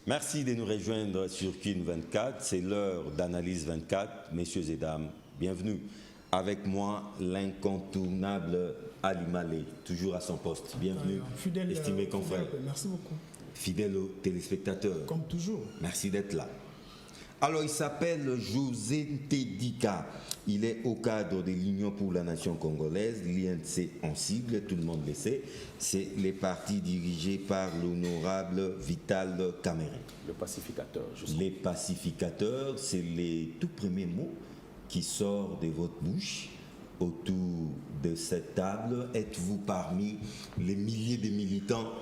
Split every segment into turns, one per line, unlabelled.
Merci de nous rejoindre sur KIN 24. C'est l'heure d'Analyse 24. Messieurs et dames, bienvenue. Avec moi, l'incontournable Ali Malé, toujours à son poste. Bienvenue,
fidèle,
estimé confrère.
Merci beaucoup.
Fidèle aux téléspectateurs.
Comme toujours.
Merci d'être là. Alors, il s'appelle José Tedika. Il est au cadre de l'Union pour la Nation congolaise, l'INC en sigle, tout le monde le sait. C'est les partis dirigés par l'honorable Vital Kamerhe.
Le pacificateur, justement.
Les pacificateurs, c'est les tout premiers mots qui sortent de votre bouche autour de cette table. Êtes-vous parmi les milliers de militants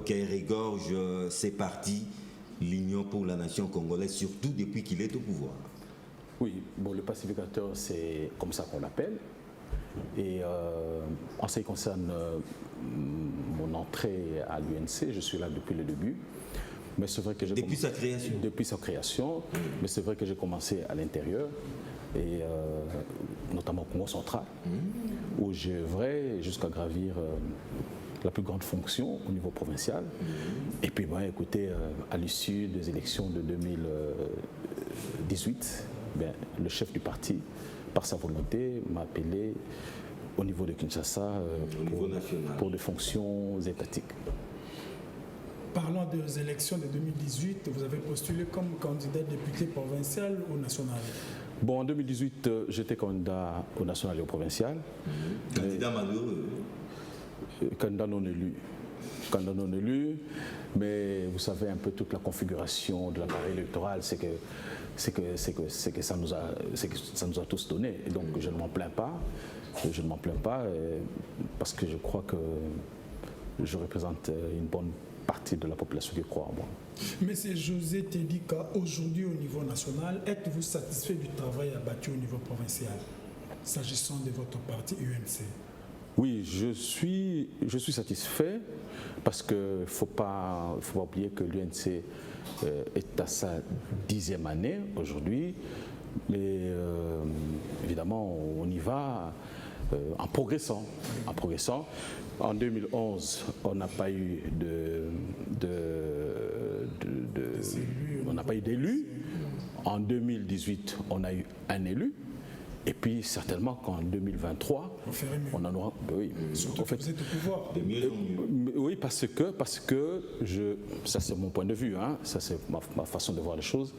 qui regorgent ces partis, l'Union pour la Nation congolaise, surtout depuis qu'il est au pouvoir?
Oui, bon, le pacificateur, c'est comme ça qu'on l'appelle. Et en ce qui concerne mon entrée à l'UNC, je suis là depuis le début. Mais c'est vrai que
depuis sa création.
Depuis sa création. Mais c'est vrai que j'ai commencé à l'intérieur, et notamment au Congo central, où j'ai œuvré jusqu'à gravir la plus grande fonction au niveau provincial. Et puis, bon, écoutez, à l'issue des élections de 2018, bien, le chef du parti, par sa volonté, m'a appelé au niveau de Kinshasa pour des fonctions étatiques.
Parlons des élections de 2018. Vous avez postulé comme candidat député provincial ou national?
Bon, en 2018, j'étais candidat au national et au provincial.
Candidat malheureux.
Candidat non élu. Candidat non élu, mais vous savez un peu toute la configuration de l'appareil électoral, c'est que ça nous a tous donné. Et donc je ne m'en plains pas. Je ne m'en plains pas parce que je crois que je représente une bonne partie de la population qui croit en moi.
Monsieur José Tedika, aujourd'hui au niveau national, êtes-vous satisfait du travail abattu au niveau provincial, s'agissant de votre parti UNC?
Oui, je suis satisfait parce qu'il ne faut pas oublier que l'UNC est à sa 10e année aujourd'hui. Mais évidemment, on y va en progressant. En 2011, on n'a pas eu d'élus. En 2018, on a eu un élu. Et puis certainement qu'en 2023, on en aura. Oui,
surtout que vous êtes au pouvoir.
De mieux en mieux.
Oui, parce que ça c'est mon point de vue, hein, ça c'est ma façon de voir les choses.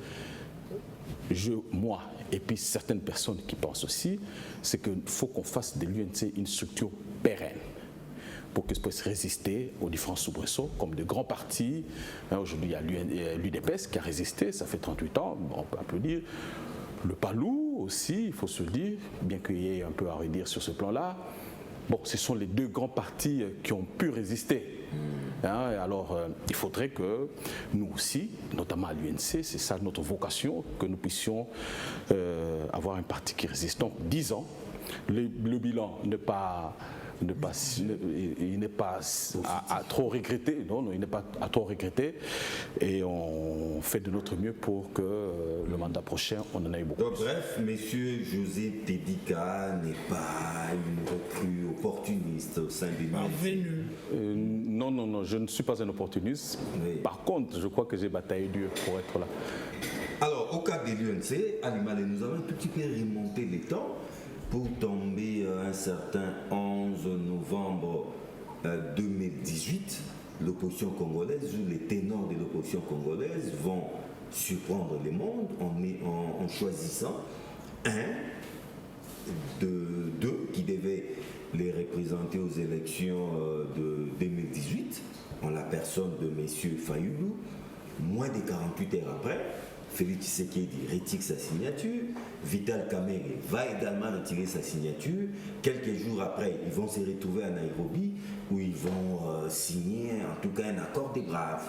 Moi, et puis certaines personnes qui pensent aussi, c'est qu'il faut qu'on fasse de l'UNC une structure pérenne pour qu'elle puisse résister aux différents soubresauts, comme de grands partis. Aujourd'hui, il y a l'UDPS qui a résisté, ça fait 38 ans, on peut applaudir. Le PALU aussi, il faut se le dire, bien qu'il y ait un peu à redire sur ce plan-là. Bon, ce sont les deux grands partis qui ont pu résister. Alors, il faudrait que nous aussi, notamment à l'UNC, c'est ça notre vocation, que nous puissions avoir un parti qui résiste. Donc, 10 ans, le bilan n'est pas à trop regretter, non, il n'est pas à trop regretter, et on fait de notre mieux pour que le mandat prochain, on en ait beaucoup.
Donc, bref, monsieur José Tedika n'est pas une recrue opportuniste au sein de l'UNC.
Non, je ne suis pas un opportuniste. Oui. Par contre, je crois que j'ai bataillé dur pour être là.
Alors, au cas de l'UNC, Ali Malé, nous avons un petit peu remonté les temps pour tomber un certain 11 novembre 2018, l'opposition congolaise, où les ténors de l'opposition congolaise vont surprendre le monde en choisissant un de deux qui devait les représenter aux élections de 2018, en la personne de M. Fayulu. Moins de 48 heures après, Félix Tshisekedi retire sa signature, Vital Kamerhe va également retirer sa signature. Quelques jours après, ils vont se retrouver à Nairobi où ils vont signer en tout cas un accord des braves.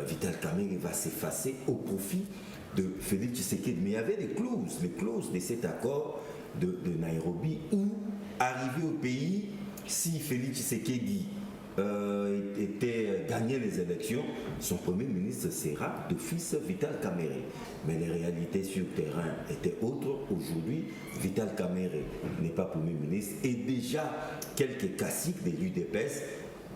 Vital Kamerhe va s'effacer au profit de Félix Tshisekedi. Mais il y avait les clauses de cet accord de Nairobi où, arrivé au pays, si Félix Tshisekedi gagné les élections, son premier ministre sera d'office Vital Kamerhe. Mais les réalités sur le terrain étaient autres. Aujourd'hui, Vital Kamerhe n'est pas premier ministre et déjà quelques caciques de l'UDPS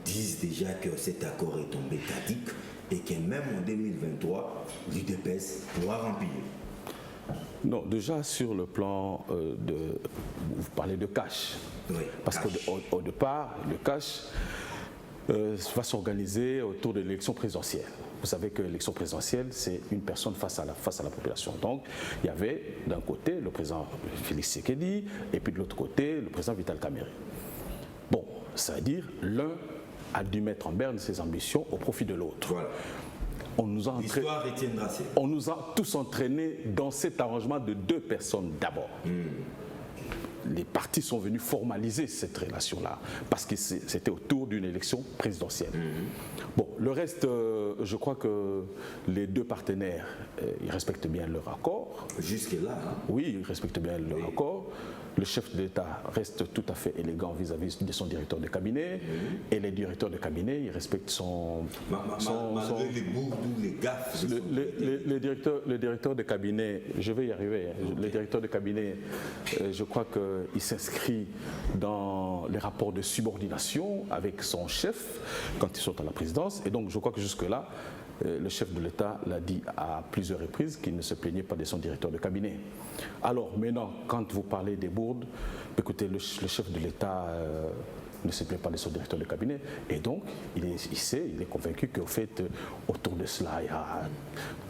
disent déjà que cet accord est tombé caduc et que même en 2023, l'UDPS pourra remplir?
Non, déjà sur le plan vous parlez de cash.
Oui,
parce qu'au départ, le cash va s'organiser autour de l'élection présidentielle. Vous savez que l'élection présidentielle, c'est une personne face à la population. Donc, il y avait d'un côté le président Félix Tshisekedi et puis de l'autre côté le président Vital Kamerhe. Bon, ça veut dire l'un a dû mettre en berne ses ambitions au profit de l'autre.
Voilà.
On nous a on nous a tous entraînés dans cet arrangement de deux personnes d'abord. Les partis sont venus formaliser cette relation-là parce que c'était autour d'une élection présidentielle. Bon, le reste, je crois que les deux partenaires, ils respectent bien leur accord.
Jusque-là. Hein?
Oui, ils respectent bien leur accord. Le chef de l'État reste tout à fait élégant vis-à-vis de son directeur de cabinet. Et les directeurs de cabinet, ils respectent
malgré les bourdes ou les gaffes.
Le directeur de cabinet, je vais y arriver. Okay. Le directeur de cabinet, je crois qu'il s'inscrit dans les rapports de subordination avec son chef quand ils sont à la présidence. Et donc, je crois que jusque-là, le chef de l'État l'a dit à plusieurs reprises qu'il ne se plaignait pas de son directeur de cabinet. Alors maintenant, quand vous parlez des bourdes, écoutez, le chef de l'État ne se plaint pas de son directeur de cabinet. Et donc, il est convaincu qu'au fait, autour de cela, il y a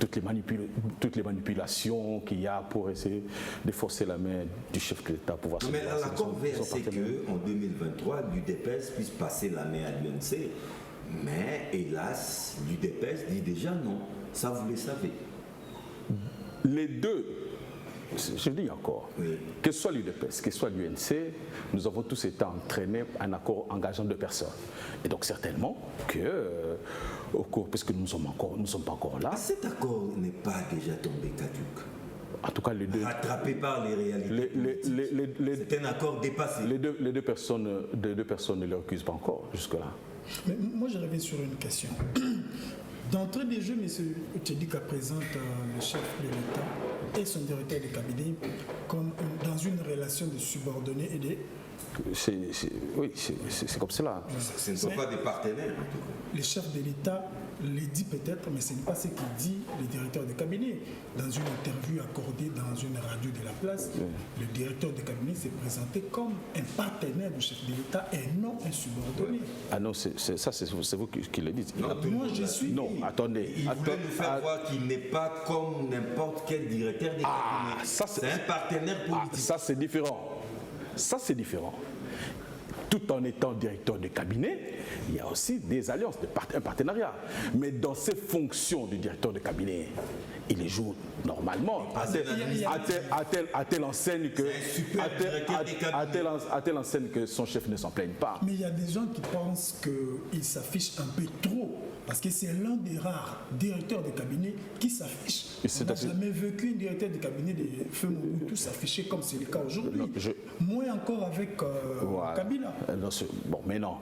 toutes les manipulations qu'il y a pour essayer de forcer la main du chef de l'État pour pouvoir se
mais l'accord vert, c'est qu'en 2023, l'UDPS puisse passer la main à l'UNC. Mais hélas, l'UDPS dit déjà non. Ça, vous le savez.
Les deux, je dis encore, oui. Que ce soit l'UDPS, que ce soit l'UNC, nous avons tous été entraînés à un accord engageant deux personnes. Et donc certainement que, au cours, puisque nous ne sommes pas encore là.
Cet accord n'est pas déjà tombé caduc.
En tout cas, les deux.
Rattrapé par les réalités. C'est un accord dépassé.
Les deux personnes ne le recusent pas encore jusque-là.
Mais moi, je reviens sur une question. D'entrée des jeux, M. Tchedika présente le chef de l'État et son directeur de cabinet comme dans une relation de subordonnés et de...
Oui, c'est comme cela.
Ce ne sont pas des partenaires, en tout cas.
Le chef de l'État le dit peut-être, mais ce n'est pas ce qu'il dit le directeur de cabinet. Dans une interview accordée dans une radio de la place, le directeur de cabinet s'est présenté comme un partenaire du chef de l'État et non un subordonné.
Ah non, c'est vous qui le dites.
Non,
moi, je suis...
Non, attendez.
Il voulait nous faire voir qu'il n'est pas comme n'importe quel directeur de cabinet. C'est un partenaire politique.
Ça, c'est différent. Ça, c'est différent. Tout en étant directeur de cabinet, il y a aussi des alliances, un partenariat. Mais dans ses fonctions de directeur de cabinet, il les joue normalement. À telle enseigne que son chef ne s'en plaigne pas.
Mais il y a des gens qui pensent qu'il s'affiche un peu trop. Parce que c'est l'un des rares directeurs de cabinet qui s'affiche. On n'a jamais vécu un directeur de cabinet de Feu Mobutu s'afficher comme c'est le cas aujourd'hui. Moins encore avec Kabila.
Bon, mais non,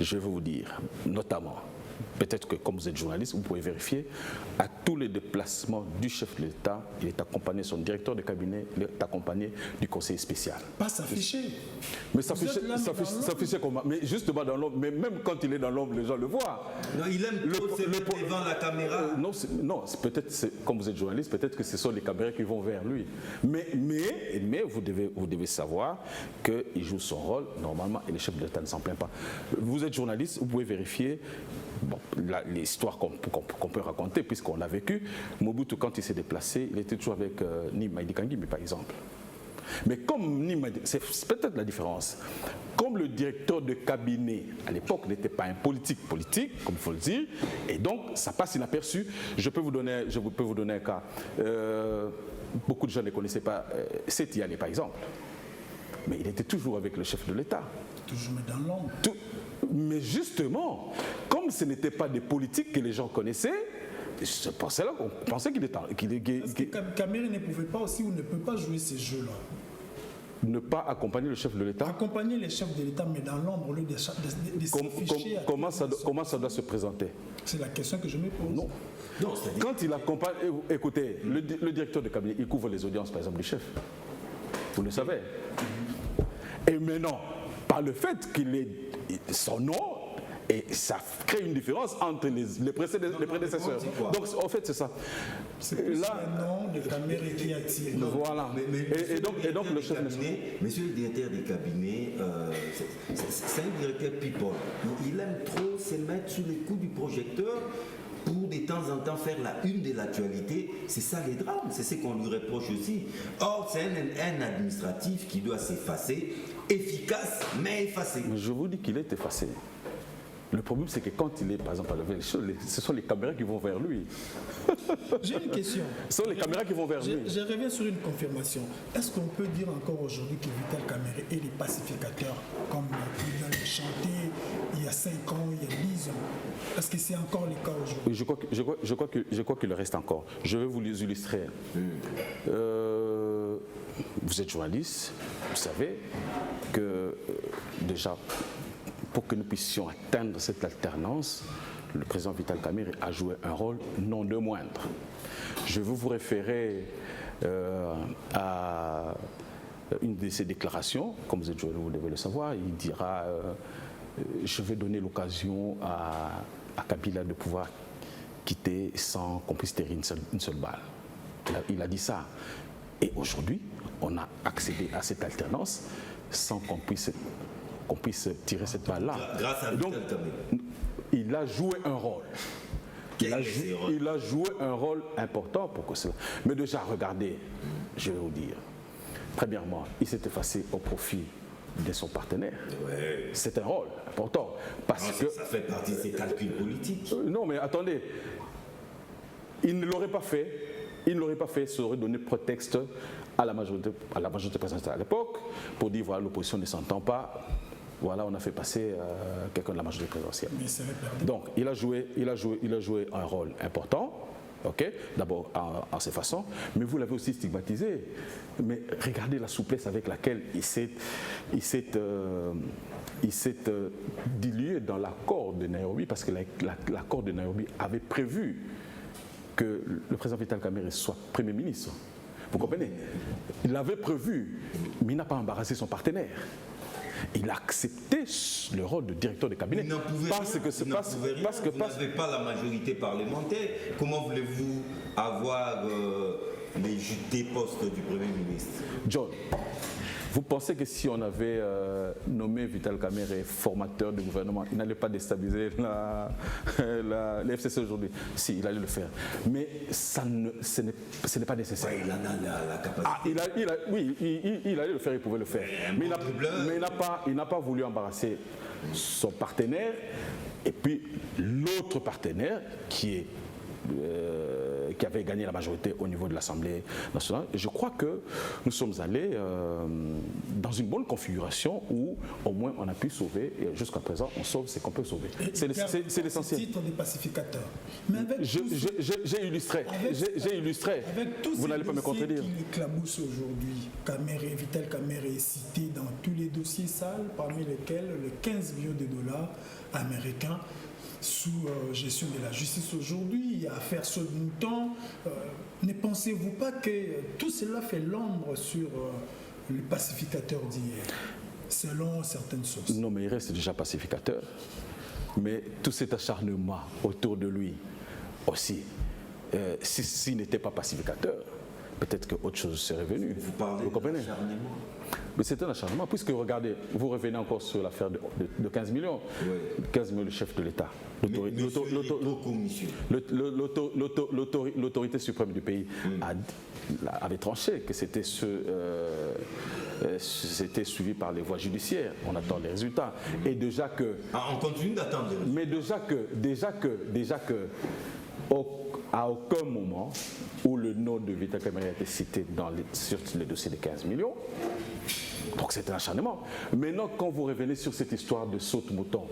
je vais vous dire, notamment, peut-être que comme vous êtes journaliste, vous pouvez vérifier, à tous les déplacements du chef de l'État, il est accompagné, son directeur de cabinet, il est accompagné du conseiller spécial.
Pas s'afficher.
Mais s'afficher comment? Mais justement dans l'ombre, mais même quand il est dans l'ombre, les gens le voient.
Non, il aime trop se mettre devant la caméra.
Non, peut-être, comme vous êtes journaliste, peut-être que ce sont les caméras qui vont vers lui. Mais vous devez savoir qu'il joue son rôle normalement et le chef de l'État ne s'en plaint pas. Vous êtes journaliste, vous pouvez vérifier. Bon, l'histoire qu'on peut raconter, puisqu'on l'a vécu, Mobutu, quand il s'est déplacé, il était toujours avec Nimadi Kangimi, par exemple. Mais comme Nimadi, c'est peut-être la différence. Comme le directeur de cabinet, à l'époque, n'était pas un politique, comme il faut le dire, et donc ça passe inaperçu. Je peux vous donner un cas. Beaucoup de gens ne connaissaient pas Setiale, par exemple. Mais il était toujours avec le chef de l'État.
Toujours dans l'ombre.
Mais justement, comme ce n'était pas des politiques que les gens connaissaient, c'est pour cela qu'on pensait qu'il était...
Parce que Kamerhe ne pouvait pas aussi ou ne peut pas jouer ces jeux-là.
Ne pas accompagner le chef de l'État.
Accompagner les chefs de l'État, mais dans l'ombre, au lieu de s'afficher.
Comment ça doit se présenter?
C'est la question que je me pose.
Non, quand il accompagne... Écoutez, le directeur de cabinet, il couvre les audiences, par exemple, du chef. Vous le savez. Et maintenant, par le fait qu'il ait son nom Et ça crée une différence entre les prédécesseurs. Donc, en fait, c'est ça.
C'est plus le nom de Kamere qui attire.
Voilà. Et donc le chef
Monsieur le directeur des cabinets, c'est un directeur people. Il aime trop se mettre sous les coups du projecteur pour de temps en temps faire la une de l'actualité. C'est ça les drames, c'est ce qu'on lui reproche aussi. Or, c'est un administratif qui doit s'effacer, efficace mais effacé.
Mais je vous dis qu'il est effacé. Le problème, c'est que quand il est, par exemple, à lever les choses, ce sont les caméras qui vont vers lui.
J'ai une question.
Ce sont les caméras qui vont vers lui.
Je reviens sur une confirmation. Est-ce qu'on peut dire encore aujourd'hui que Vital Kamerhe est les pacificateurs, comme il a chanté il y a 5 ans, il y a 10 ans? Est-ce que c'est encore le cas aujourd'hui?
Oui, je crois qu'il le reste encore. Je vais vous les illustrer. Vous êtes journaliste, vous savez que déjà, pour que nous puissions atteindre cette alternance, le président Vital Kamerhe a joué un rôle non de moindre. Je vais vous référer à une de ses déclarations, comme vous êtes journaliste, vous devez le savoir. Il dira je vais donner l'occasion à Kabila de pouvoir quitter sans qu'on puisse tirer une seule balle. Il a dit ça. Et aujourd'hui, on a accédé à cette alternance sans qu'on puisse tirer cette balle-là.
Grâce à Vital Kamerhe.
Il a joué un rôle. Il a joué un rôle important pour que cela. Mais déjà, regardez, je vais vous dire. Premièrement, il s'est effacé au profit de son partenaire.
Ouais.
C'est un rôle important. Parce que
ça fait partie de ses calculs politiques.
non, mais attendez. Il ne l'aurait pas fait. Il ne l'aurait pas fait, ça aurait donné prétexte à la majorité présidentielle à l'époque pour dire voilà, l'opposition ne s'entend pas. Voilà, on a fait passer quelqu'un de la majorité présidentielle. Donc, il a joué un rôle important. Ok, d'abord en ses façons, mais vous l'avez aussi stigmatisé. Mais regardez la souplesse avec laquelle il s'est dilué dans l'accord de Nairobi, parce que l'accord de Nairobi avait prévu que le président Vital Kamerhe soit Premier ministre. Vous comprenez? Il l'avait prévu, mais il n'a pas embarrassé son partenaire. Il a accepté le rôle de directeur de cabinet. Parce que
vous n'avez pas la majorité parlementaire. Comment voulez-vous avoir des postes du Premier ministre?
John, vous pensez que si on avait nommé Vital Kamerhe formateur du gouvernement, il n'allait pas déstabiliser la FCC aujourd'hui? Si, il allait le faire. Mais ce n'est pas nécessaire.
Ouais, il en a la capacité.
Oui, il allait le faire, il pouvait le faire. Mais il n'a pas voulu embarrasser son partenaire. Et puis l'autre partenaire qui avait gagné la majorité au niveau de l'Assemblée nationale. Et je crois que nous sommes allés dans une bonne configuration où au moins on a pu sauver, et jusqu'à présent on sauve ce qu'on peut sauver. C'est l'essentiel.
Titre des pacificateurs.
J'ai illustré. Vous n'allez pas me contredire.
Qui l'éclabousse aujourd'hui, Vital Kamerhe est cité dans tous les dossiers sales, parmi lesquels les 15 millions de dollars américains sous gestion de la justice aujourd'hui. Il y a affaire Saud-Mouton. Ne pensez-vous pas que tout cela fait l'ombre sur le pacificateur d'hier, selon certaines sources?
Non, mais il reste déjà pacificateur. Mais tout cet acharnement autour de lui aussi, s'il n'était pas pacificateur, peut-être qu'autre chose serait venue.
Vous parlez d'acharnement.
Mais c'est un acharnement, puisque regardez, vous revenez encore sur l'affaire de 15 millions. Oui. 15 millions, le chef de l'État. L'autorité suprême du pays avait tranché que c'était suivi par les voies judiciaires. On attend les résultats. Et déjà que...
on continue d'attendre les résultats.
Mais déjà que à aucun moment où le nom de Vital Kamerhe a été cité sur les dossiers de 15 millions, donc c'est un acharnement. Maintenant, quand vous revenez sur cette histoire de saute-mouton,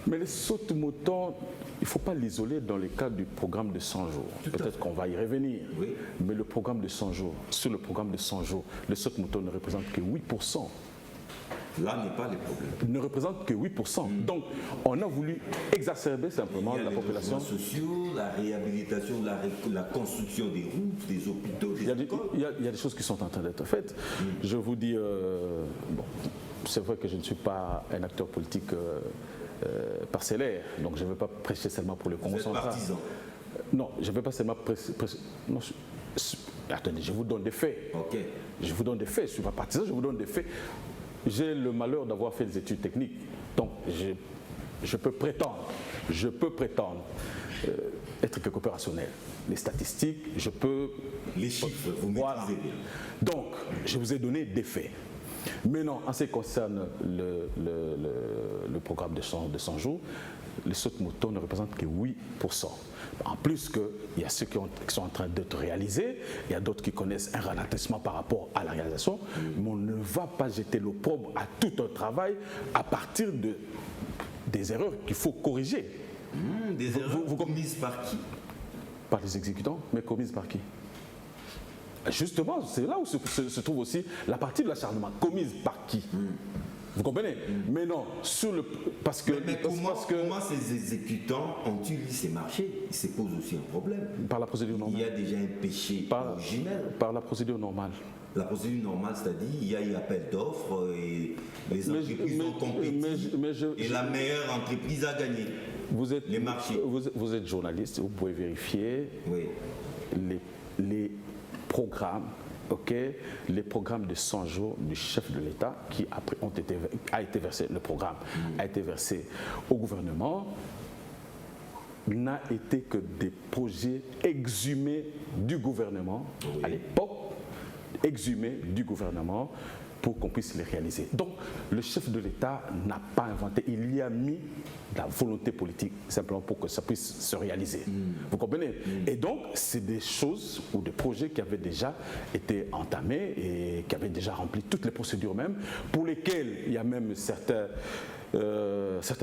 mais les saute-moutons, il ne faut pas l'isoler dans le cadre du programme de 100 jours. Peut-être qu'on va y revenir. Oui. Mais le programme de 100 jours, sur le programme de 100 jours, le saute-mouton ne représente que 8%.
Là n'est pas le problème.
Ne représente que 8%. Donc, on a voulu exacerber simplement la population.
Les sociaux, la réhabilitation, la construction des routes, des hôpitaux, des écoles.
Il y a des choses qui sont en train d'être faites. Je vous dis, c'est vrai que je ne suis pas un acteur politique parcellaire. Donc je ne veux pas prêcher seulement pour le Congo central.
Partisan.
Non, je ne veux pas seulement non, attendez, je vous donne des faits.
Ok.
Je vous donne des faits. Je ne suis pas partisan, je vous donne des faits. J'ai le malheur d'avoir fait des études techniques. Donc je peux prétendre être quelque opérationnel. Les statistiques, je peux...
Les chiffres, vous maîtrisez bien.
Donc, je vous ai donné des faits. Maintenant, en ce qui concerne le programme de 100 jours, les sautes-moutons ne représentent que 8%. En plus il y a ceux qui sont en train d'être réalisés, il y a d'autres qui connaissent un ralentissement par rapport à la réalisation, mais on ne va pas jeter l'opprobre à tout un travail à partir des erreurs qu'il faut corriger.
Des erreurs commises par qui?
Par les exécutants, mais commises par qui? Justement, c'est là où se trouve aussi la partie de l'acharnement. Commise par qui? Vous comprenez? Mais non, parce que...
Mais comment ces exécutants ont-ils eu ces marchés? Il se pose aussi un problème.
Par la procédure normale.
Il y a déjà un péché originel.
Par la procédure normale. La
procédure normale, c'est-à-dire il y a eu appel d'offres et les entreprises ont compétit et la meilleure entreprise a gagné les marchés.
Vous êtes journaliste, vous pouvez vérifier les programmes, les programmes de 100 jours du chef de l'État qui après a été versé, le programme a été versé au gouvernement, n'a été que des projets exhumés du gouvernement à l'époque, exhumés du gouvernement pour qu'on puisse les réaliser. Donc le chef de l'État n'a pas inventé, il y a mis de la volonté politique simplement pour que ça puisse se réaliser. Vous comprenez? Et donc c'est des choses ou des projets qui avaient déjà été entamés et qui avaient déjà rempli toutes les procédures même, pour lesquels il y a même certains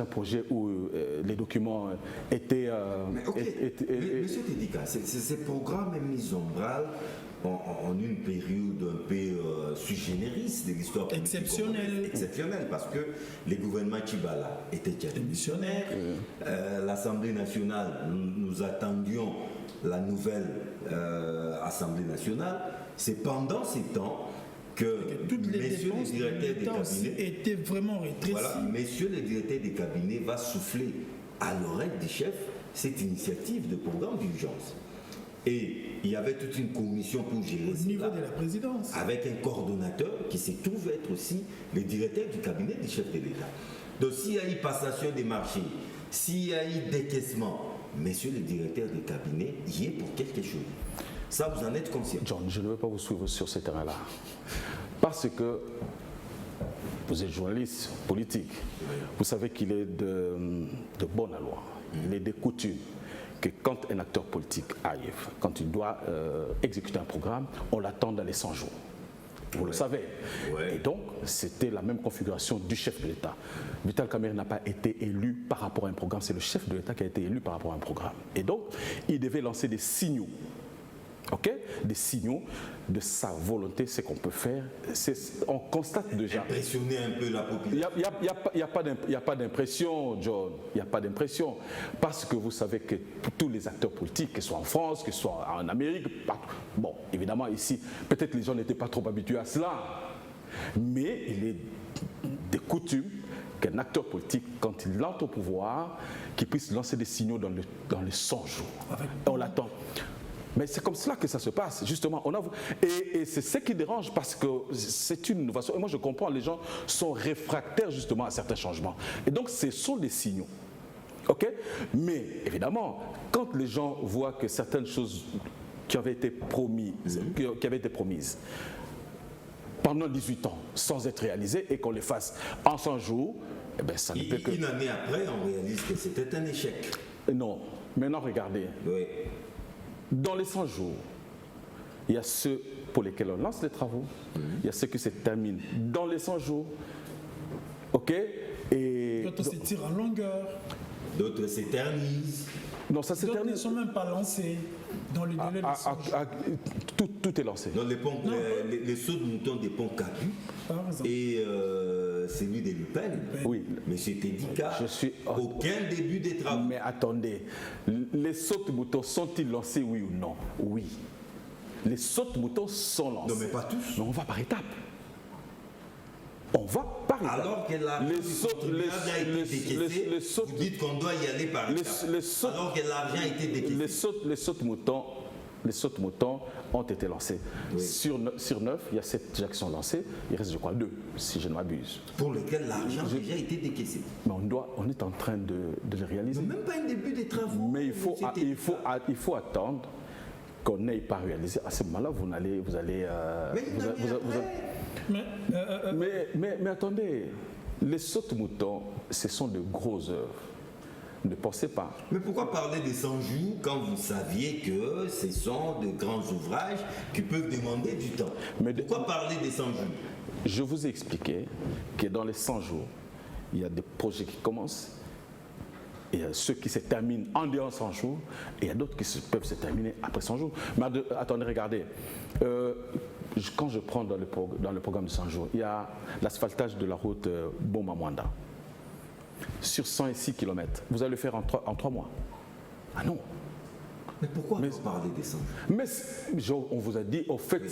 projets où les documents étaient...
Monsieur Tédika, ces programmes mis en branle en une période un peu sui generis de l'histoire exceptionnelle, parce que les gouvernements Tchibala étaient déjà démissionnaires. L'Assemblée nationale, nous attendions la nouvelle Assemblée nationale. C'est pendant ces temps que
toutes les
messieurs
dépenses
les directeurs des cabinets
étaient vraiment rétrécies.
Voilà, messieurs les directeurs des cabinets va souffler à l'oreille des chefs cette initiative de programme d'urgence. Et il y avait toute une commission pour gérer
au niveau de la présidence,
avec un coordonnateur qui se trouve être aussi le directeur du cabinet du chef de l'État. Donc s'il y a eu passation des marchés, s'il y a eu décaissement, messieurs les directeurs des cabinets y est pour quelque chose. Ça, vous en êtes conscient?
John, je ne veux pas vous suivre sur ce terrain-là. Parce que vous êtes journaliste politique. Vous savez qu'il est de bonne loi, il est de coutume que quand un acteur politique arrive, quand il doit exécuter un programme, on l'attend dans les 100 jours. Vous le savez. Et donc, c'était la même configuration du chef de l'État. Vital Kamerhe n'a pas été élu par rapport à un programme, c'est le chef de l'État qui a été élu par rapport à un programme. Et donc, il devait lancer des signaux. Des signaux de sa volonté, ce qu'on peut faire. On constate déjà.
Impressionner un peu la population.
Il n'y a pas d'impression, John. Il n'y a pas d'impression. Parce que vous savez que pour tous les acteurs politiques, qu'ils soient en France, qu'ils soient en Amérique, partout. Bon, évidemment, ici, peut-être les gens n'étaient pas trop habitués à cela. Mais il est de coutume qu'un acteur politique, quand il entre au pouvoir, qu'il puisse lancer des signaux dans les 100 jours. On l'attend. Mais c'est comme cela que ça se passe, justement. Et c'est ce qui dérange parce que c'est une innovation. Et moi, je comprends, les gens sont réfractaires justement à certains changements. Et donc, ce sont des signaux. Mais évidemment, quand les gens voient que certaines choses qui avaient été promises, pendant 18 ans sans être réalisées et qu'on les fasse en 100 jours, eh bien, ça ne peut que...
Une année après, on réalise que c'était un échec.
Non. Maintenant, regardez.
Oui.
Dans les 100 jours, il y a ceux pour lesquels on lance les travaux, il y a ceux qui se terminent dans les 100 jours. Et
d'autres s'étirent en longueur.
D'autres s'éternisent.
Non, ça s'éternise.
D'autres ne sont même pas lancés dans le délai de 100 jours.
Tout est lancé.
Dans les sauts de mouton des ponts Capu et celui des Lupin.
Oui.
Mais c'était Tédika. Aucun début des travaux.
Mais attendez, les sauts de moutons sont-ils lancés, oui ou non? Oui. Les sauts de moutons sont lancés.
Non, mais pas tous.
Mais on va par étapes. On va par étapes.
Alors que l'argent
Les
du
sautes-
contribuable a été décaissé,
les sautes-
vous dites qu'on doit y aller par étapes. Alors que l'argent a été décaissé.
Les sautes moutons ont été lancés.
Oui.
Sur 9, il y a 7 déjà qui sont lancés. Il reste, je crois, 2, si je ne m'abuse.
Pour lesquels l'argent a déjà été décaissé.
Mais on est en train de les réaliser.
Même pas un début des travaux.
Mais il faut attendre qu'on n'ait pas réalisé. À ce moment-là, vous allez. Mais attendez, les sautes moutons, ce sont de grosses œuvres. Ne pensez pas.
Mais pourquoi parler des 100 jours quand vous saviez que ce sont de grands ouvrages qui peuvent demander du temps? Pourquoi parler des 100 jours?
Je vous ai expliqué que dans les 100 jours, il y a des projets qui commencent, et il y a ceux qui se terminent en dehors de 100 jours, et il y a d'autres qui peuvent se terminer après 100 jours. Mais attendez, regardez. Quand je prends dans le programme de 100 jours, il y a l'asphaltage de la route Boma-Mwanda. Sur 106 km, vous allez le faire en 3 mois. Ah non.
Mais pourquoi vous parlez des 100 jours?
Mais on vous a dit, au fait,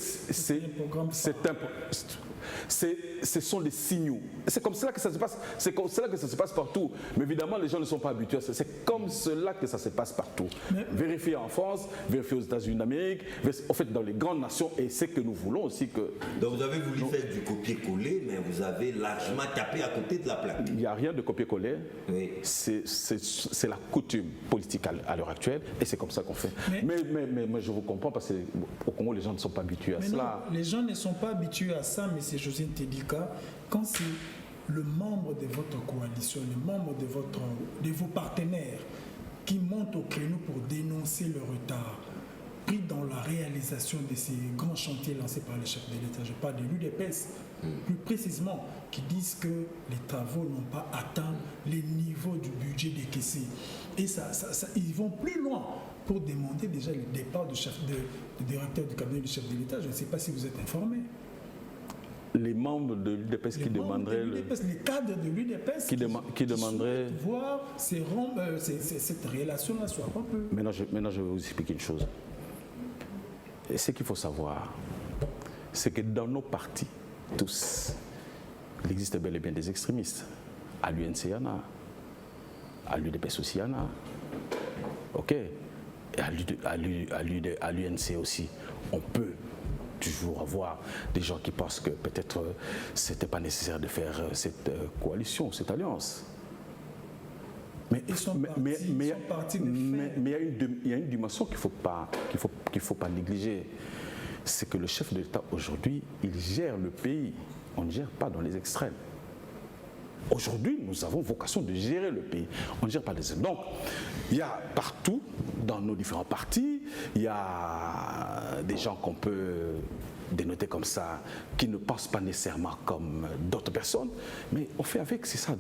ce sont des signaux. C'est comme cela que ça se passe. C'est comme cela que ça se passe partout. Mais évidemment, les gens ne sont pas habitués à ça. C'est comme cela que ça se passe partout. Vérifiez en France, vérifiez aux États-Unis d'Amérique, en fait dans les grandes nations. Et c'est que nous voulons aussi que.
Donc vous avez voulu faire du copier-coller, mais vous avez largement tapé à côté de la plaque.
Il n'y a rien de copier-coller.
Oui.
C'est la coutume politique à l'heure actuelle. Et c'est comme ça qu'on fait. Mais je vous comprends parce qu'au Congo, les gens ne sont pas habitués à cela.
Non, les gens ne sont pas habitués à ça, mais c'est Josine Tedika. Quand c'est le membre de votre coalition, le membre de vos partenaires qui montent au créneau pour dénoncer le retard pris dans la réalisation de ces grands chantiers lancés par les chefs de l'État, je parle de l'UDPS, plus précisément, qui disent que les travaux n'ont pas atteint les niveaux du budget décaissé. Et ils vont plus loin pour demander déjà le départ du directeur du cabinet du chef de l'État. Je ne sais pas si vous êtes informé.
Les membres de l'UDPS qui demanderaient...
Les cadres de l'UDPS
qui demanderaient...
voir cette relation-là soit rompue.
Maintenant, je vais vous expliquer une chose. Et ce qu'il faut savoir, c'est que dans nos partis, tous, il existe bel et bien des extrémistes. À l'UNC, il y en a. À l'UDPS aussi, il y en a. OK. Et à l'UNC aussi, on peut toujours avoir des gens qui pensent que peut-être c'était pas nécessaire de faire cette coalition, cette alliance. Mais il y a une dimension qu'il faut pas négliger. C'est que le chef de l'État aujourd'hui, il gère le pays. On ne gère pas dans les extrêmes. Aujourd'hui, nous avons vocation de gérer le pays. On ne gère pas les extrêmes. Donc, il y a partout, dans nos différents partis, il y a des gens qu'on peut dénoter comme ça, qui ne pensent pas nécessairement comme d'autres personnes, mais on fait avec, c'est ça.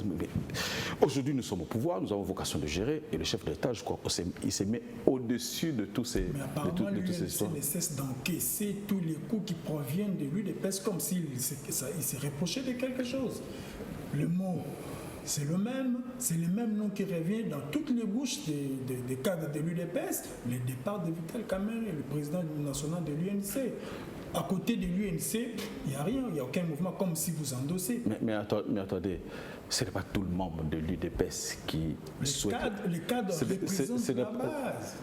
Aujourd'hui, nous sommes au pouvoir, nous avons vocation de gérer, et le chef de l'État, je crois, il se met au-dessus de tous ces...
Mais apparemment, l'UNC ne cesse d'encaisser tous les coups qui proviennent de l'UDPS comme s'il s'est reproché de quelque chose. Le mot, c'est le même nom qui revient dans toutes les bouches des cadres de l'UDPS, le départ de Vital Kamerhe, le président national de l'UNC. À côté de l'UNC, il n'y a rien, il n'y a aucun mouvement, comme si vous endossez.
Mais attendez, ce n'est pas tout le membre de l'UDPS qui souhaite...
Les cadres représentent la base.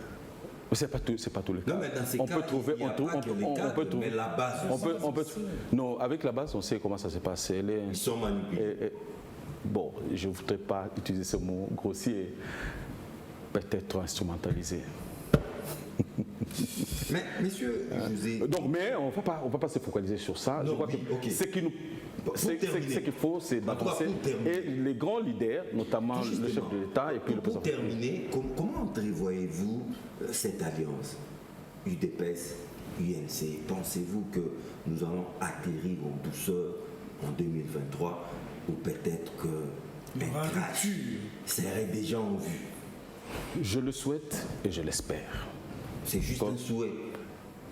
C'est pas tout le cas.
Non, mais dans ces
on
cas,
peut trouver,
il n'y a pas que les cadres, mais la base.
Non, avec la base, on sait comment ça se passe.
Ils sont manipulés.
Bon, je ne voudrais pas utiliser ce mot grossier, peut-être instrumentalisé.
Mais, messieurs,
mais on ne va pas se focaliser sur ça.
Non,
je crois que ce qu'il faut, c'est d'avancer. Et les grands leaders, notamment le chef de l'État et puis le président.
Pour terminer, comment entrevoyez-vous cette alliance UDPS, UNC? Pensez-vous que nous allons atterrir en douceur en 2023 ou peut-être que un crash serait déjà en vue?
Je le souhaite et je l'espère.
C'est juste un souhait.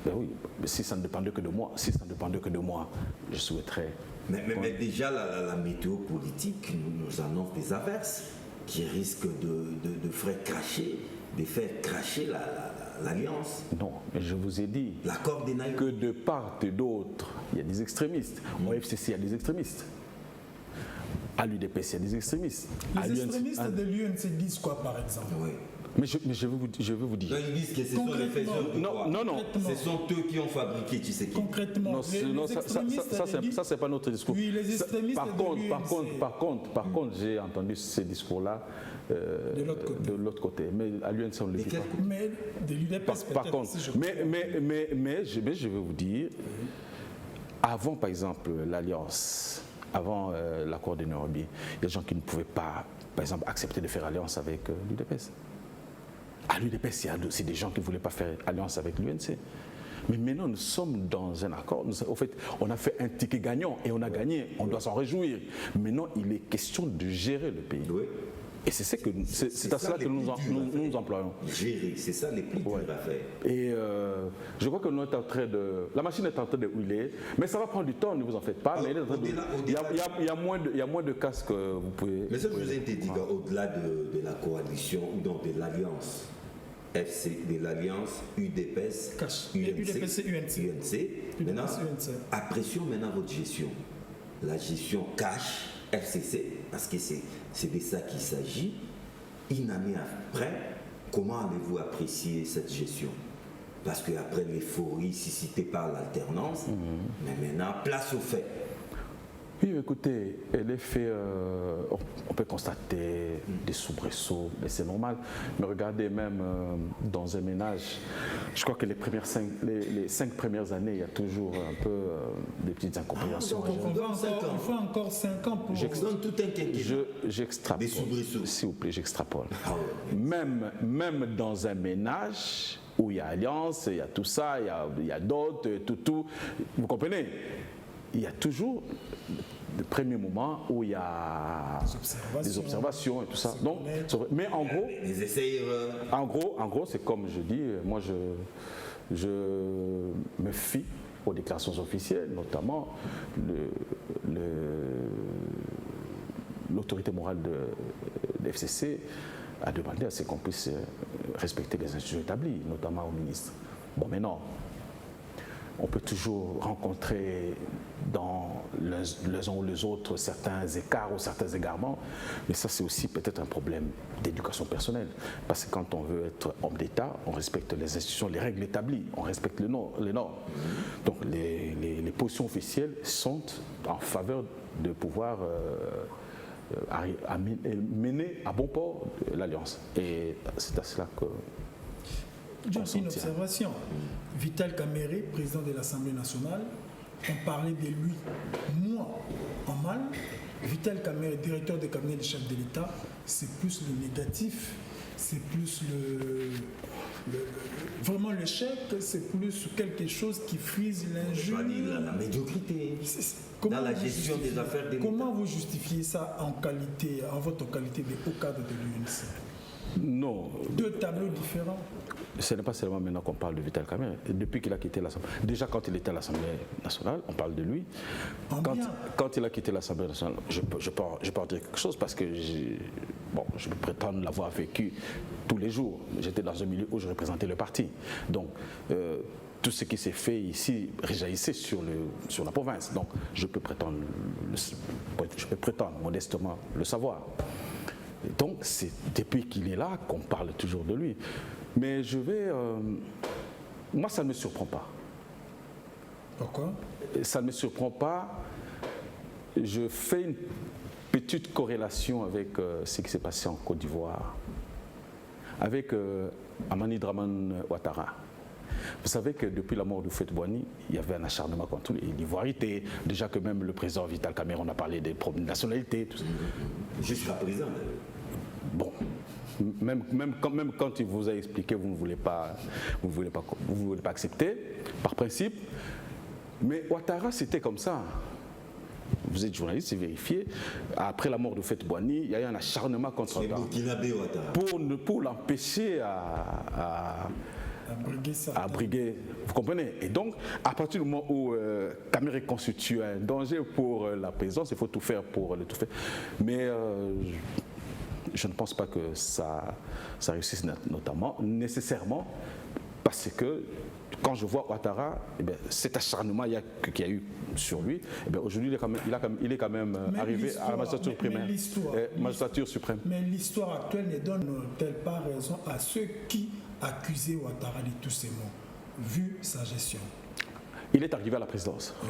Ben oui, mais si ça ne dépendait que de moi, je souhaiterais.
Mais déjà, la météo politique nous annonce des averses qui risquent de faire cracher l'alliance.
Non, mais je vous ai dit
l'accord des Naïros,
que de part et d'autre, il y a des extrémistes. Au FCC, il y a des extrémistes. À l'UDPS, il y a des extrémistes.
Les extrémistes de l'UNC disent quoi, par exemple?
Oui.
Mais je vais vous dire.
Là, ils disent que ce sont les faiseurs de droit.
Non.
Ce sont eux qui ont fabriqué Tshisekedi.
Concrètement,
Non,
les extrémistes
ça c'est pas notre discours.
Oui, les extrémistes
Par contre, j'ai entendu ces discours-là de l'autre côté. Mais à l'UNC, on le dit pas.
Mais de l'UDPS,
Par contre, mais je vais vous dire, avant par exemple l'alliance, avant l'accord de Nairobi, il y a des gens qui ne pouvaient pas, par exemple, accepter de faire alliance avec l'UDPS. À l'UDPS, c'est des gens qui ne voulaient pas faire alliance avec l'UNC. Mais maintenant, nous sommes dans un accord. Au fait, on a fait un ticket gagnant et on a gagné. On doit s'en réjouir. Maintenant, il est question de gérer le pays.
Oui.
Et c'est à cela que nous nous employons.
Gérer, c'est ça les plus durs à faire.
Et je crois que nous sommes en train de... La machine est en train de huiler, mais ça va prendre du temps, ne vous en faites pas.
Alors,
mais il y a moins de cas que vous pouvez...
Mais ça, je vous ai dit, au-delà de la coalition ou donc de l'alliance de l'alliance UDPS,
UDPS et UNC.
Maintenant, apprécions maintenant votre gestion. La gestion cash, FCC, parce que c'est de ça qu'il s'agit. Une année après, comment allez-vous apprécier cette gestion? Parce qu'après l'euphorie suscitée par l'alternance, mais maintenant, place aux faits.
Oui, écoutez, les faits, on peut constater des soubresauts, mais c'est normal. Mais regardez, même dans un ménage, je crois que les 5 premières années, il y a toujours un peu des petites incompréhensions.
Il faut encore 5 ans pour...
J'extrapole tout un quinquennat.
J'extrapole.
Des soubresauts.
S'il vous plaît, j'extrapole.
Ah ouais.
Même dans un ménage où il y a alliance, il y a tout ça, il y a d'autres, tout. Vous comprenez? Il y a toujours le premier moment où il y a des observations et tout ça. Donc, mais en gros,
les essais,
en gros, c'est comme je dis, moi je me fie aux déclarations officielles, notamment l'autorité morale de FCC a demandé à ce qu'on puisse respecter les institutions établies, notamment au ministre. Bon, maintenant, on peut toujours rencontrer dans les uns ou les autres certains écarts ou certains égarements, mais ça c'est aussi peut-être un problème d'éducation personnelle, parce que quand on veut être homme d'État, on respecte les institutions, les règles établies, on respecte les normes. Donc les positions officielles sont en faveur de pouvoir mener à bon port l'alliance. Et c'est à cela que...
J'ai une observation. Vital Kamerhe, président de l'Assemblée nationale, on parlait de lui. Moi, en mal, Vital Kamerhe, directeur du cabinet du chef de l'État, c'est plus le négatif, c'est plus vraiment l'échec, c'est plus quelque chose qui frise l'injure.
La médiocrité. Dans la gestion des affaires de l'État.
Comment vous justifiez ça en votre qualité de haut cadre de l'UNC?
Non.
2 tableaux différents.
Ce n'est pas seulement maintenant qu'on parle de Vital Kamerhe. Depuis qu'il a quitté l'Assemblée, déjà quand il était à l'Assemblée nationale, on parle de lui. Quand il a quitté l'Assemblée nationale, je peux en dire quelque chose parce que je peux prétendre l'avoir vécu tous les jours. J'étais dans un milieu où je représentais le parti. Donc, tout ce qui s'est fait ici réjaillissait sur la province. Donc, je peux prétendre modestement le savoir. Donc, c'est depuis qu'il est là qu'on parle toujours de lui. Mais moi, ça ne me surprend pas.
Pourquoi?
Ça ne me surprend pas. Je fais une petite corrélation avec ce qui s'est passé en Côte d'Ivoire, avec Amani Draman Ouattara. Vous savez que depuis la mort de Houphouët-Boigny, il y avait un acharnement contre l'ivoirité. Déjà que même le président Vital Kamerhe, on a parlé des problèmes de nationalité. Tout ça.
Jusqu'à présent.
Bon. Même quand il vous a expliqué, vous ne voulez pas accepter, par principe. Mais Ouattara, c'était comme ça. Vous êtes journaliste, c'est vérifié. Après la mort de Houphouët-Boigny, il y a eu un acharnement contre Ouattara. Pour l'empêcher à briguer. Vous comprenez? Et donc, à partir du moment où Kamerhe constitue un danger pour la présidence, il faut tout faire pour le tout faire. Mais je ne pense pas que ça réussisse notamment, nécessairement, parce que quand je vois Ouattara, eh bien, cet acharnement qu'il y a eu sur lui, eh bien, aujourd'hui il est quand même arrivé à la magistrature primaire, magistrature suprême.
Mais l'histoire actuelle ne donne-t-elle pas raison à ceux qui accusaient Ouattara de tous ces mots, vu sa gestion?
Il est arrivé à la présidence.
Oui.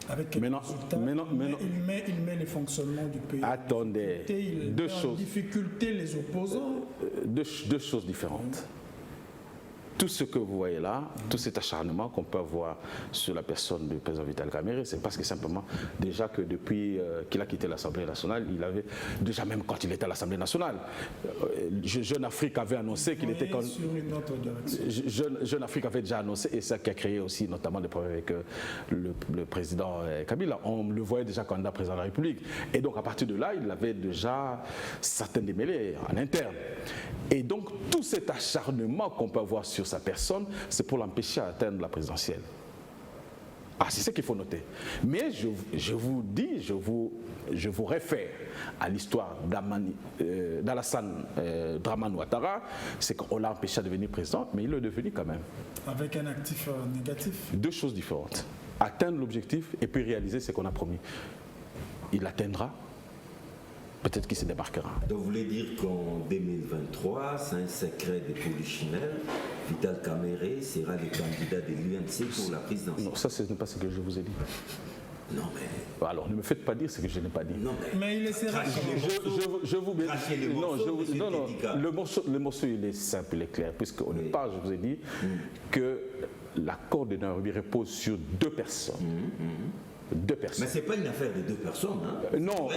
Avec quelques résultats, il met les fonctionnements du pays.
Attendez, deux choses.
En difficulté les opposants.
Deux choses différentes. Tout ce que vous voyez là, tout cet acharnement qu'on peut avoir sur la personne du président Vital Kamerhe, c'est parce que simplement, déjà que depuis qu'il a quitté l'Assemblée nationale, il avait, déjà même quand il était à l'Assemblée nationale, Jeune Afrique avait annoncé qu'il était...
sur une autre direction.
Jeune Afrique avait déjà annoncé, et ça qui a créé aussi notamment des problèmes avec le président Kabila. On le voyait déjà candidat président de la République. Et donc à partir de là, il avait déjà certains démêlés en interne. Et donc tout cet acharnement qu'on peut avoir sur sa personne, c'est pour l'empêcher d'atteindre la présidentielle. Ah, c'est ce qu'il faut noter. Mais je vous dis, je vous réfère à l'histoire d'Alassane Dramane Ouattara, c'est qu'on l'a empêché de devenir président, mais il est devenu quand même.
Avec un actif négatif.
Deux choses différentes. Atteindre l'objectif et puis réaliser ce qu'on a promis. Il l'atteindra. Peut-être qu'il se démarquera.
Donc vous voulez dire qu'en 2023, c'est un secret de polichinelle, Vital Kamerhe sera le candidat de l'UNC pour la présidence?
Non, ça ce n'est pas ce que je vous ai dit.
Non mais...
Alors ne me faites pas dire ce que je n'ai pas dit.
Non
mais il essaiera...
Je vous... Non, le morceau il est simple, il est clair, puisque au départ je vous ai dit que l'accord de Nairobi repose sur deux personnes. Deux personnes.
Mais ce n'est pas une affaire de deux personnes. Hein.
Non,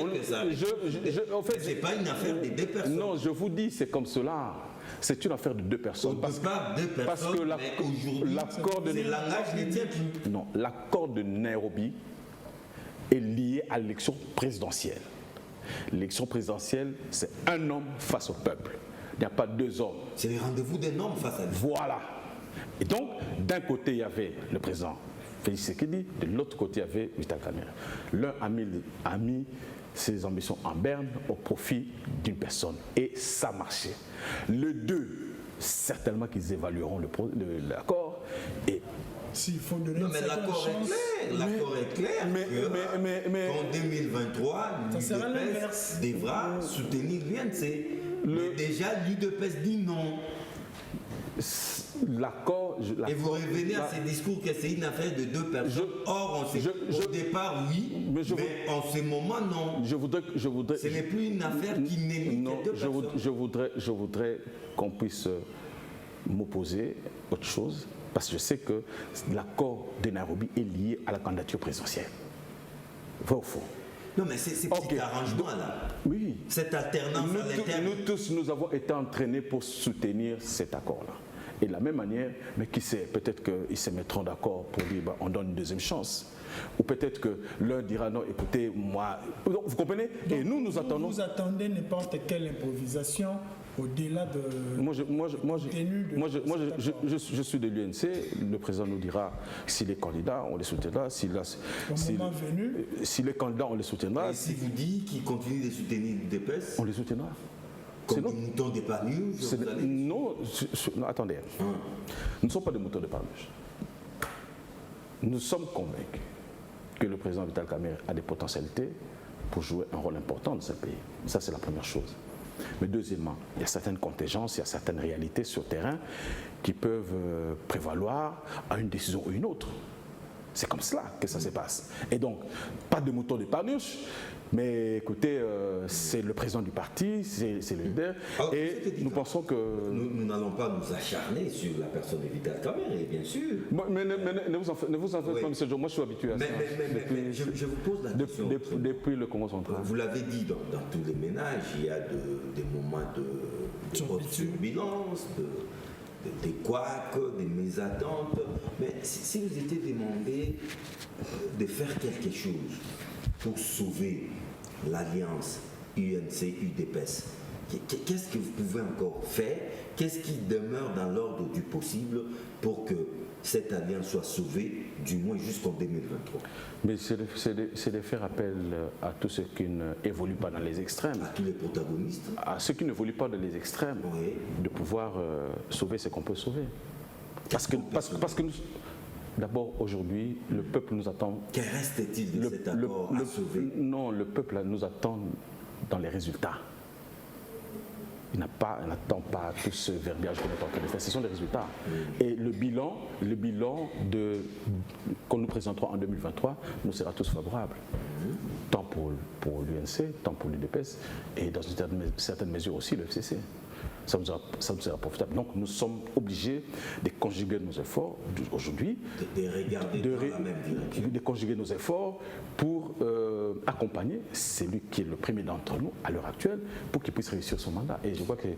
en fait, c'est pas une affaire de deux personnes.
Non, je vous dis, c'est comme cela. C'est une affaire de deux personnes.
Parce que l'accord de
Non, l'accord de Nairobi est lié à l'élection présidentielle. L'élection présidentielle, c'est un homme face au peuple. Il n'y a pas deux hommes.
C'est le rendez-vous d'un homme face à lui.
Voilà. Et donc, d'un côté, il y avait le président Félix Tshisekedi, de l'autre côté, il y avait Vital Kamerhe. L'un a mis ses ambitions en berne au profit d'une personne. Et ça marchait. Les deux, certainement qu'ils évalueront l'accord. Et
s'il faut donner
non, mais l'accord est clair. L'accord est clair. Mais en 2023, l'UDPS devra soutenir l'UNC. Mais déjà, l'UDPS dit non.
L'accord.
Et vous revenez à ces discours que c'est une affaire de deux personnes. Or, au départ, oui, mais en ce moment, non.
Je voudrais,
ce n'est plus une affaire qui n'est ni que deux personnes.
Je voudrais qu'on puisse m'opposer autre chose, parce que je sais que l'accord de Nairobi est lié à la candidature présidentielle. Vrai ou faux?
Non, mais c'est petit arrangement là.
Oui.
Cette alternance à l'interne.
Nous tous, nous avons été entraînés pour soutenir cet accord-là. Et de la même manière, mais qui sait, peut-être qu'ils se mettront d'accord pour dire on donne une deuxième chance. Ou peut-être que l'un dira non, écoutez, moi. Vous comprenez?
Donc,
et nous attendons.
Vous attendez n'importe quelle improvisation au-delà de.
Je suis de l'UNC. Le président nous dira s'il est candidat, on les soutiendra. S'il est candidat, on les soutiendra.
Et si vous dites qu'il continue de soutenir l'UDPS,
on les soutiendra.
Comme des moutons d'épargnus.
Non, attendez. Nous ne sommes pas des moutons d'épargnus. Nous sommes convaincus que le président Vital Kamerhe a des potentialités pour jouer un rôle important dans ce pays. Ça, c'est la première chose. Mais deuxièmement, il y a certaines contingences, il y a certaines réalités sur le terrain qui peuvent prévaloir à une décision ou une autre. C'est comme cela que ça se passe. Et donc, pas de moutons d'épargnus, mais écoutez, c'est le président du parti, c'est le leader, et nous pensons que...
Nous n'allons pas nous acharner sur la personne de Vital Kamerhe, bien sûr.
Mais ne vous en faites pas, M. Joe, moi je suis habitué à ça.
Mais je vous pose la question.
Depuis le Congrès central.
Vous l'avez dit, dans tous les ménages, il y a des moments de turbulence, des couacs, des mésattentes. Mais si vous étiez demandé de faire quelque chose pour sauver l'alliance UNC-UDPS, qu'est-ce que vous pouvez encore faire? Qu'est-ce qui demeure dans l'ordre du possible pour que cette alliance soit sauvée, du moins jusqu'en 2023?
Mais c'est de faire appel à tous ceux qui n'évoluent pas dans les extrêmes.
À tous les protagonistes.
À ceux qui n'évoluent pas dans les extrêmes, oui. De pouvoir sauver ce qu'on peut sauver. Parce que nous, d'abord, aujourd'hui, le peuple nous attend.
Qu'en reste-t-il de cet accord à sauver?
Non, le peuple nous attend dans les résultats. Il n'attend pas tout ce verbiage qu'on est en train de faire. Ce sont les résultats. Et le bilan qu'on nous présenterons en 2023 nous sera tous favorable. Tant pour l'UNC, tant pour l'UDPS et dans une certaine mesure aussi le FCC. Ça nous sera profitable. Donc nous sommes obligés de conjuguer nos efforts aujourd'hui, de conjuguer nos efforts pour accompagner celui qui est le premier d'entre nous à l'heure actuelle pour qu'il puisse réussir son mandat. Et je crois que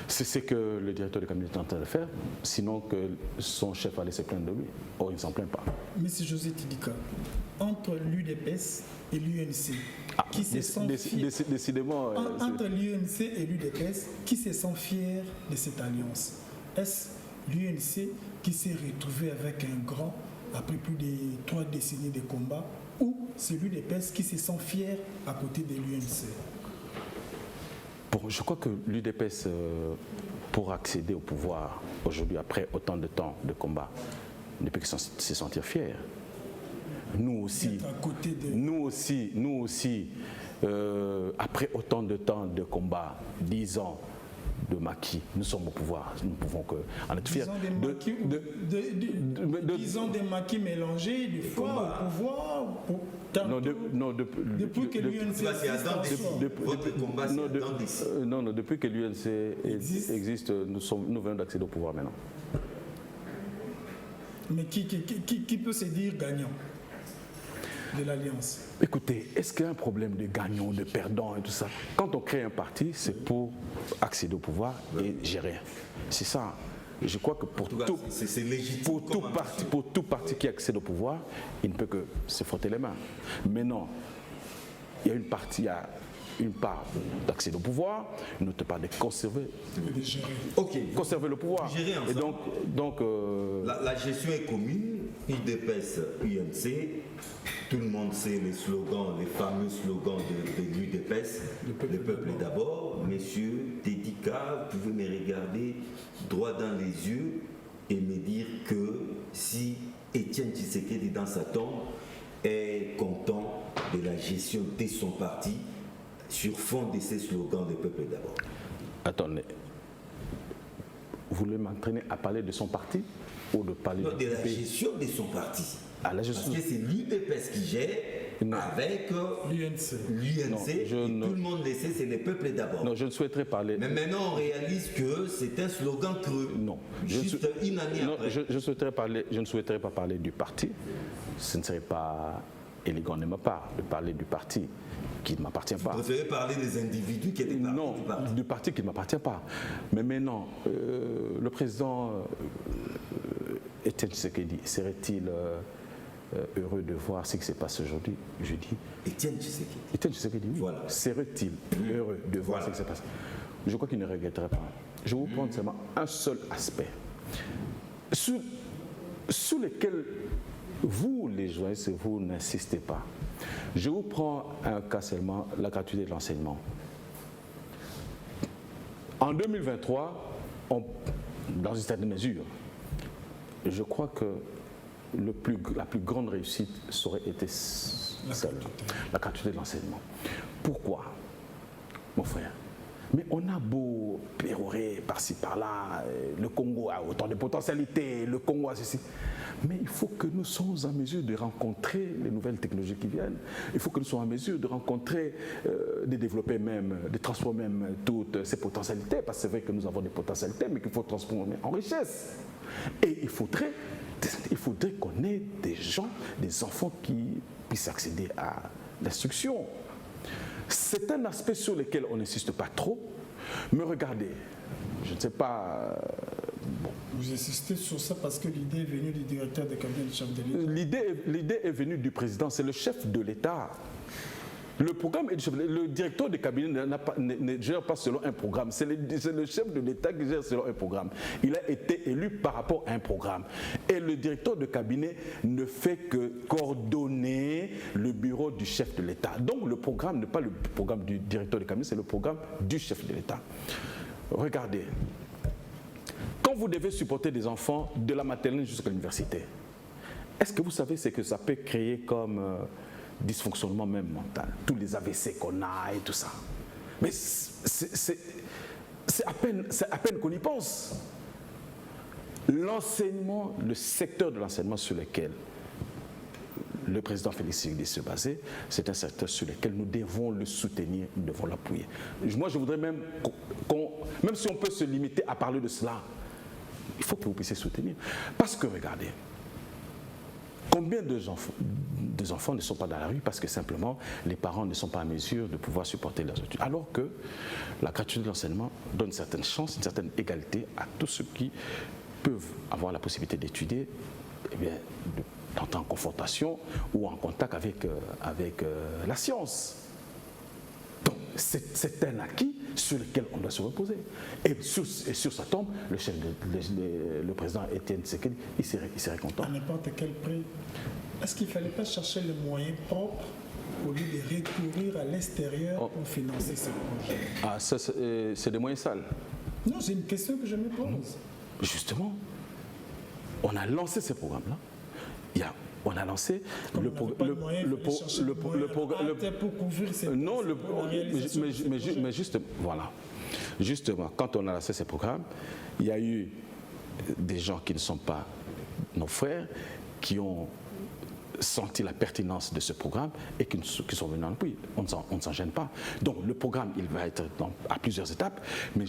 c'est ce que le directeur de cabinet est en train de faire, sinon que son chef allait se plaindre de lui. Or, il ne s'en plaint pas.
Monsieur José Tidika, entre l'UDPS et l'UNC, qui se sent
décidément,
entre l'UNC et l'UDPS, qui se sent fier de cette alliance? Est-ce l'UNC qui s'est retrouvé avec un grand après plus de 3 décennies de combat, ou c'est l'UDPS qui se sent fier à côté de l'UNC?
Bon, je crois que l'UDPS, pour accéder au pouvoir aujourd'hui, après autant de temps de combat, ne peut que se sentir fier. Nous aussi, après autant de temps de combat, 10 ans de maquis, nous sommes au pouvoir. Nous pouvons en être fiers.
10 ans de maquis mélangés, du fois au pouvoir. Depuis que l'UNC
depuis que l'UNC existe, nous venons d'accéder au pouvoir maintenant.
Mais qui peut se dire gagnant de l'Alliance?
Écoutez, est-ce qu'il y a un problème de gagnant, de perdant et tout ça? Quand on crée un parti, c'est pour accéder au pouvoir et gérer. C'est ça. Je crois que pour tout parti qui accède au pouvoir, il ne peut que se frotter les mains. Mais non, il y a une part d'accéder au pouvoir, une autre part de conserver, conserver le pouvoir.
Et donc la gestion est commune, UDPS, UNC. Tout le monde sait les fameux slogans de l'UDPS, le peuple est d'abord. Messieurs, Tidika, vous pouvez me regarder droit dans les yeux et me dire que si Étienne Tshisekedi dans sa tombe est content de la gestion de son parti sur fond de ces slogans de peuple est d'abord.
Attendez, vous voulez m'entraîner à parler de son parti ou de parler
de la gestion de son parti? Parce que c'est l'UDPS qui gère avec l'UNC. Et tout le monde le sait, c'est le peuple d'abord.
Non, je ne souhaiterais parler.
Mais maintenant, on réalise que c'est un slogan creux.
Non.
Juste une année après.
Je ne souhaiterais pas parler du parti. Ce ne serait pas élégant de ma part de parler du parti qui ne m'appartient pas.
Vous préférez parler des individus qui étaient
non, du parti qui ne m'appartient pas. Mais maintenant, le président Étienne Tshisekedi, serait-il heureux de voir ce qui se passe aujourd'hui, jeudi?
Étienne Tshisekedi.
Étienne Tshisekedi, oui. Voilà. Serait-il heureux de voir ce qui se passe? Je crois qu'il ne regretterait pas. Je vais vous prendre seulement un seul aspect sous lequel vous, les journalistes, vous n'insistez pas. Je vous prends un cas seulement, la gratuité de l'enseignement. En 2023, dans une certaine mesure, je crois que la plus grande réussite aurait été la gratuité de l'enseignement. Pourquoi, mon frère? Mais on a beau pérorer par-ci, par-là, le Congo a autant de potentialités, le Congo a ceci. Mais il faut que nous soyons en mesure de rencontrer les nouvelles technologies qui viennent. Il faut que nous soyons en mesure de rencontrer, de développer même, de transformer même toutes ces potentialités. Parce que c'est vrai que nous avons des potentialités, mais qu'il faut transformer en richesse. Et il faudrait qu'on ait des gens, des enfants qui puissent accéder à l'instruction. C'est un aspect sur lequel on n'insiste pas trop, mais regardez, je ne sais pas...
Bon. Vous insistez sur ça parce que l'idée est venue du directeur de cabinet du chef de l'État.
L'idée est venue du président, c'est le chef de l'État. Le programme est le directeur de cabinet ne gère pas selon un programme, c'est le chef de l'État qui gère selon un programme. Il a été élu par rapport à un programme. Et le directeur de cabinet ne fait que coordonner le bureau du chef de l'État. Donc le programme n'est pas le programme du directeur de cabinet, c'est le programme du chef de l'État. Regardez, quand vous devez supporter des enfants de la maternelle jusqu'à l'université, est-ce que vous savez ce que ça peut créer comme dysfonctionnement même mental? Tous les AVC qu'on a et tout ça. Mais c'est à peine qu'on y pense. L'enseignement, le secteur de l'enseignement sur lequel le président Félix Tshisekedi se basait, c'est un secteur sur lequel nous devons le soutenir, nous devons l'appuyer. Moi, je voudrais même même si on peut se limiter à parler de cela, il faut que vous puissiez soutenir. Parce que, regardez, combien de enfants ne sont pas dans la rue parce que simplement les parents ne sont pas en mesure de pouvoir supporter leurs études. Alors que la gratuité de l'enseignement donne certaines chances, une certaine égalité à tous ceux qui peuvent avoir la possibilité d'étudier, eh bien, d'entrer en confrontation ou en contact avec la science. Donc, c'est un acquis sur lequel on doit se reposer. Et sur sa tombe, le président Étienne Tshisekedi, il serait content.
À n'importe quel prix. Est-ce qu'il ne fallait pas chercher les moyens propres au lieu de recourir à l'extérieur pour financer ces projets?
Ah, ça, c'est des moyens sales.
Non, c'est une question que je me pose.
Justement, on a lancé ces programmes-là. On a lancé le programme.
Pour couvrir ces
Non, mais juste, voilà. Justement, quand on a lancé ces programmes, il y a eu des gens qui ne sont pas nos frères, qui ont senti la pertinence de ce programme et qui sont venus en appui. On ne s'en gêne pas. Donc le programme, il va être à plusieurs étapes, mais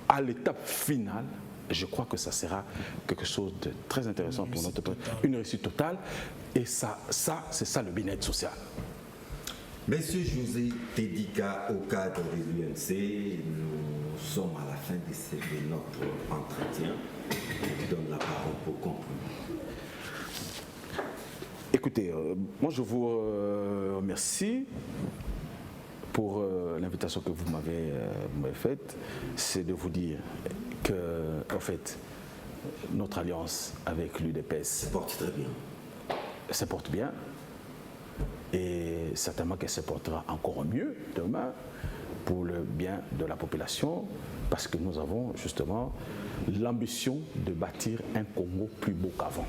à l'étape finale, je crois que ça sera quelque chose de très intéressant pour notre pays. Une réussite totale. Et ça c'est ça le bien-être social.
Monsieur José Tédika, au cadre de l'UNC, nous sommes à la fin de notre entretien. Je vous donne la parole pour conclure.
Écoutez, moi je vous remercie pour l'invitation que vous m'avez faite. C'est de vous dire que, en fait, notre alliance avec l'UDPS
se porte très bien.
Se porte bien. Et certainement qu'elle se portera encore mieux demain pour le bien de la population, parce que nous avons justement l'ambition de bâtir un Congo plus beau qu'avant.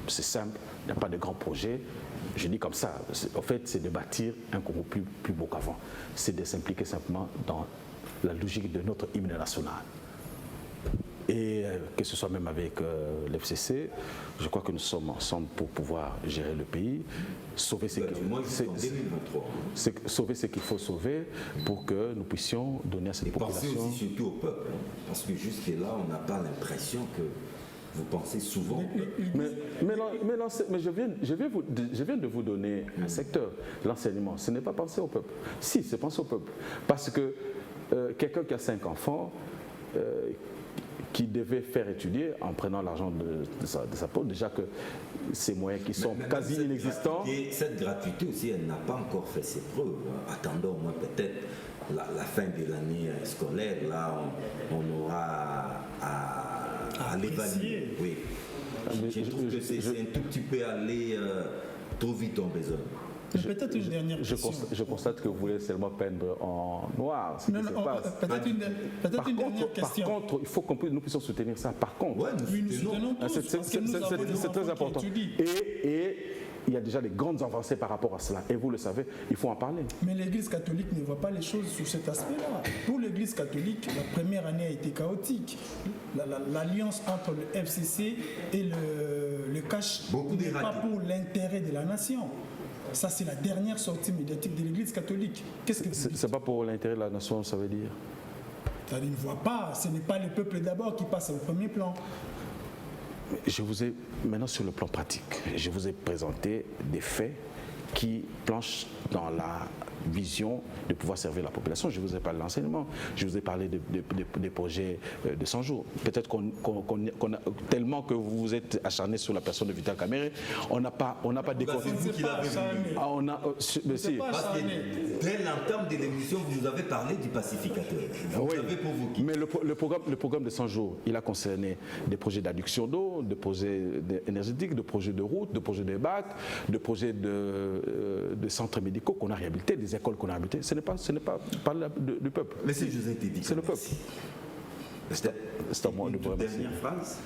C'est simple, il n'y a pas de grands projets. Je dis comme ça, en fait, c'est de bâtir un Congo plus beau qu'avant. C'est de s'impliquer simplement dans la logique de notre hymne national. Et que ce soit même avec l'FCC, je crois que nous sommes ensemble pour pouvoir gérer le pays, sauver ce qu'il faut sauver pour que nous puissions donner à cette population.
Et pensez aussi surtout au peuple, parce que jusque-là, on n'a pas l'impression que vous pensez souvent.
Mais je viens de vous donner un secteur, l'enseignement. Ce n'est pas penser au peuple. Si, c'est penser au peuple. Parce que quelqu'un qui a 5 enfants, qui devait faire étudier en prenant l'argent de sa poche, déjà que ces moyens qui sont quasi inexistants.
Cette gratuité aussi, elle n'a pas encore fait ses preuves. Attendons au moins peut-être la fin de l'année scolaire, là on aura à l'évaluer. Oui. Je trouve que c'est un tout petit peu aller trop vite en besogne.
Peut-être une dernière question.
Je constate que vous voulez seulement peindre en noir.
Peut-être une dernière question.
Par contre, il faut que nous puissions soutenir ça. Par contre,
ouais, nous soutenons tous,
c'est très important. Et il y a déjà des grandes avancées par rapport à cela. Et vous le savez, il faut en parler.
Mais l'Église catholique ne voit pas les choses sur cet aspect-là. Pour l'Église catholique, la première année a été chaotique. L'alliance entre le FCC et le CACH n'est pas pour l'intérêt de la nation. Ça, c'est la dernière sortie médiatique de l'Église catholique. Qu'est-ce que vous dites?
C'est pas pour l'intérêt de la nation, ça veut dire?
Ça ne voit pas. Ce n'est pas le peuple d'abord qui passe au premier plan.
Je vous ai, maintenant sur le plan pratique, je vous ai présenté des faits qui planchent dans la vision de pouvoir servir la population. Je vous ai parlé de l'enseignement, je vous ai parlé des projets de 100 jours. Peut-être tellement que vous vous êtes acharné sur la personne de Vital Kamerhe, on n'a pas décoré.
C'est vous qui l'avez voulu.
Parce
que dès l'entame de l'émission, vous nous avez parlé du pacificateur. Vous l'avez provoqué.
Mais le programme de 100 jours, il a concerné des projets d'adduction d'eau, de projets énergétiques, de projets de routes, de projets de bacs, de projets de centres médicaux qu'on a réhabilités, des écoles qu'on a réhabilitées. Ce n'est pas du peuple.
Mais c'est José Tédika.
C'est le peuple. C'est à moi de vous remercier.
Dernière phrase.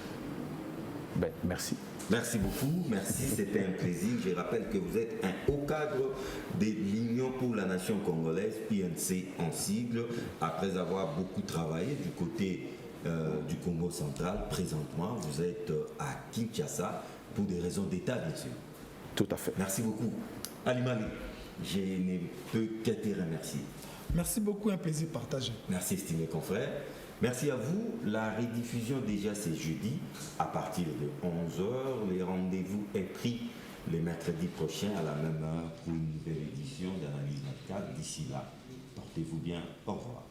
Ben, merci.
Merci beaucoup, merci, c'était un plaisir. Je rappelle que vous êtes un haut cadre de l'Union pour la nation congolaise, UNC en sigle, après avoir beaucoup travaillé du côté du Congo central. Présentement, vous êtes à Kinshasa pour des raisons d'État, bien sûr.
Tout à fait.
Merci beaucoup. Ali Mali, je ne peux que te remercier.
Merci beaucoup, un plaisir partagé.
Merci, estimés confrères. Merci à vous. La rediffusion déjà c'est jeudi à partir de 11h. Les rendez-vous est pris le mercredi prochain à la même heure pour une nouvelle édition d'Analyse 24. D'ici là, portez-vous bien. Au revoir.